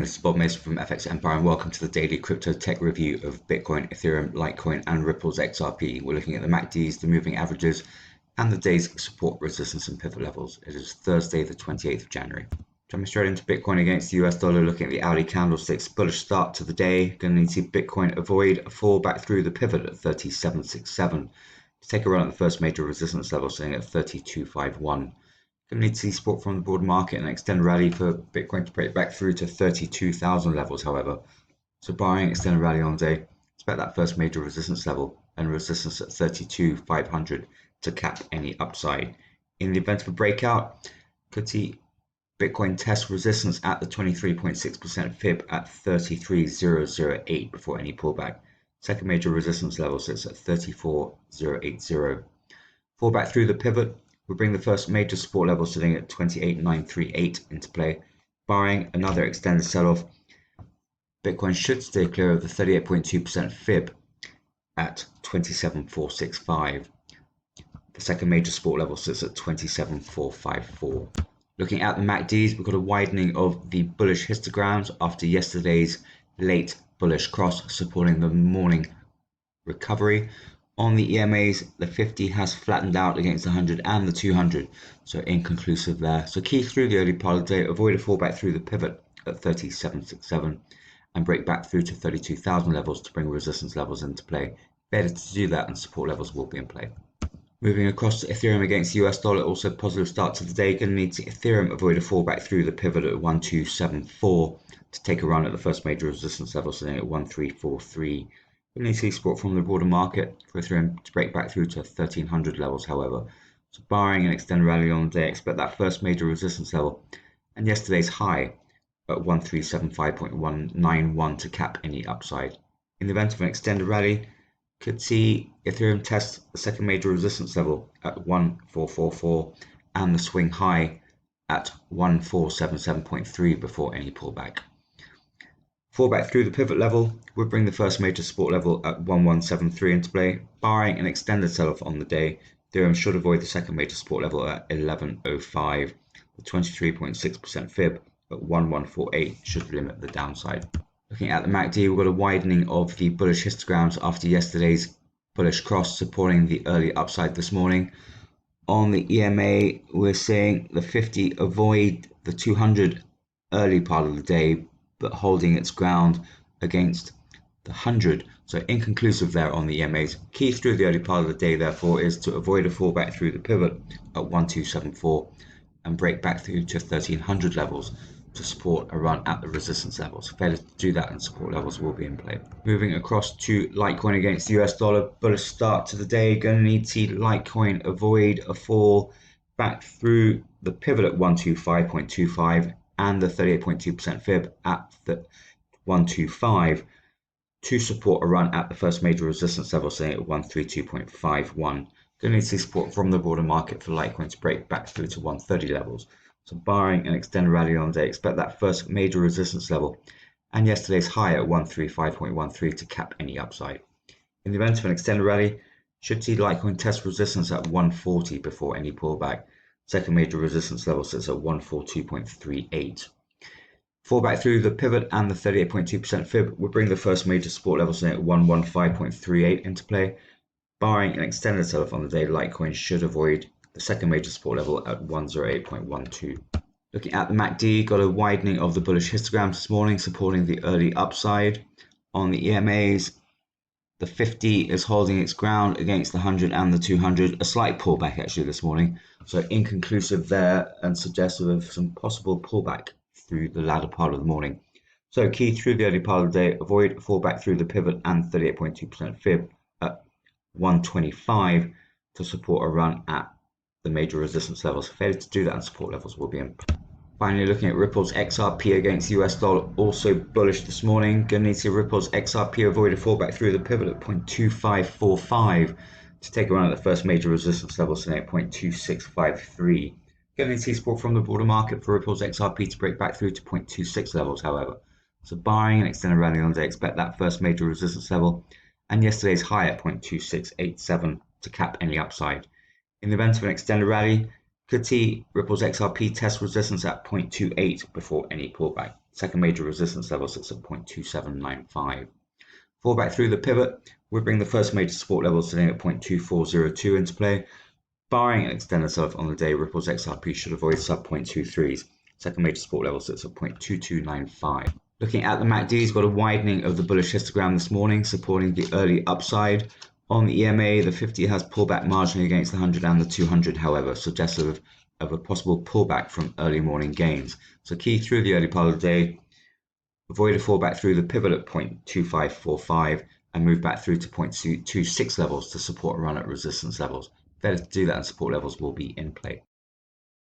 this is Bob Mason from FX Empire and welcome to the daily crypto tech review of Bitcoin, Ethereum, Litecoin and Ripple's XRP. We're looking at the MACDs, the moving averages and the day's support, resistance and pivot levels. It is Thursday the 28th of January. Jumping straight into Bitcoin against the US dollar, looking at the hourly candlesticks, bullish start to the day. Going to need to see Bitcoin avoid a fall back through the pivot at 37.67 to take a run at the first major resistance level sitting at 32.51. Going to need to see support from the broader market and extend rally for Bitcoin to break back through to 32,000 levels, however. So barring extended rally on the day, expect that first major resistance level and resistance at 32,500 to cap any upside. In the event of a breakout, could see Bitcoin test resistance at the 23.6% fib at 33,008 before any pullback. Second major resistance level sits at 34,080. Fall back through the pivot will bring the first major support level sitting at 28,938 into play. Barring another extended sell-off, Bitcoin should stay clear of the 38.2% fib at 27,465. The second major support level sits at 27,454. Looking at the MACDs, we've got a widening of the bullish histograms after yesterday's late bullish cross supporting the morning recovery. On the EMAs, the 50 has flattened out against the 100 and the 200, so inconclusive there. So key through the early part of the day, avoid a fallback through the pivot at 37.67 and break back through to 32,000 levels to bring resistance levels into play. Better to do that and support levels will be in play. Moving across to Ethereum against the US dollar, also positive start to the day. Going to need to Ethereum avoid a fallback through the pivot at 1274 to take a run at the first major resistance level sitting at 1343. We need to see support from the broader market for Ethereum to break back through to 1300 levels, however. So barring an extended rally on the day, expect that first major resistance level and yesterday's high at 1375.191 to cap any upside. In the event of an extended rally, could see Ethereum test the second major resistance level at 1444 and the swing high at 1477.3 before any pullback. Fallback through the pivot level would bring the first major support level at 1173 into play. Barring an extended sell-off on the day, Ethereum should avoid the second major support level at 1105. The 23.6% fib at 1148 should limit the downside. Looking at the MACD, we've got a widening of the bullish histograms after yesterday's bullish cross supporting the early upside this morning. On the EMA, we're seeing the 50 avoid the 200 early part of the day, but holding its ground against the 100, so inconclusive there on the EMAs. Key through the early part of the day, therefore, is to avoid a fallback through the pivot at 1274 and break back through to 1300 levels to support a run at the resistance levels. Failure to do that and support levels will be in play. Moving across to Litecoin against the US dollar, bullish start to the day. Going to need to see Litecoin avoid a fall back through the pivot at 125.25 and the 38.2% fib at the 125 to support a run at the first major resistance level sitting at 132.51. Going to need to see support from the broader market for Litecoin to break back through to 130 levels. So barring an extended rally on the day, expect that first major resistance level and yesterday's high at 135.13 to cap any upside. In the event of an extended rally, should see Litecoin test resistance at 140 before any pullback. Second major resistance level sits at 142.38. Fallback through the pivot and the 38.2% fib will bring the first major support level sitting at 115.38 into play. Barring an extended sell-off on the day, Litecoin should avoid the second major support level at 108.12. Looking at the MACD, got a widening of the bullish histograms this morning, supporting the early upside. On the EMAs, the 50 is holding its ground against the 100 and the 200. A slight pullback actually this morning, so inconclusive there and suggestive of some possible pullback through the latter part of the morning. So key through the early part of the day, avoid a fallback through the pivot and 38.2% fib at 125 to support a run at the major resistance levels. Failure to do that and support levels will be in. Finally, looking at Ripple's XRP against the US dollar, also bullish this morning. Going to need to see Ripple's XRP avoid a fallback through the pivot at 0.2545 to take a run at the first major resistance level sitting at 0.2653. Going to need to see support from the broader market for Ripple's XRP to break back through to 0.26 levels, however. So barring an extended rally on the day, expect that first major resistance level and yesterday's high at 0.2687 to cap any upside. In the event of an extended rally, could see Ripple's XRP test resistance at 0.28 before any pullback. Second major resistance level sits at 0.2795. Fallback through the pivot would bring the first major support level sitting at 0.2402 into play. Barring an extended sell-off on the day, Ripple's XRP should avoid sub 0.23s. Second major support level sits at 0.2295. Looking at the MACD, got a widening of the bullish histogram this morning, supporting the early upside. On the EMA, the 50 has pulled back marginally against the 100 and the 200, however, suggestive of a possible pullback from early morning gains. So key through the early part of the day, avoid a fallback through the pivot at 0.2545 and move back through to 0.26 levels to support a run at resistance levels. Better to do that, and support levels will be in play.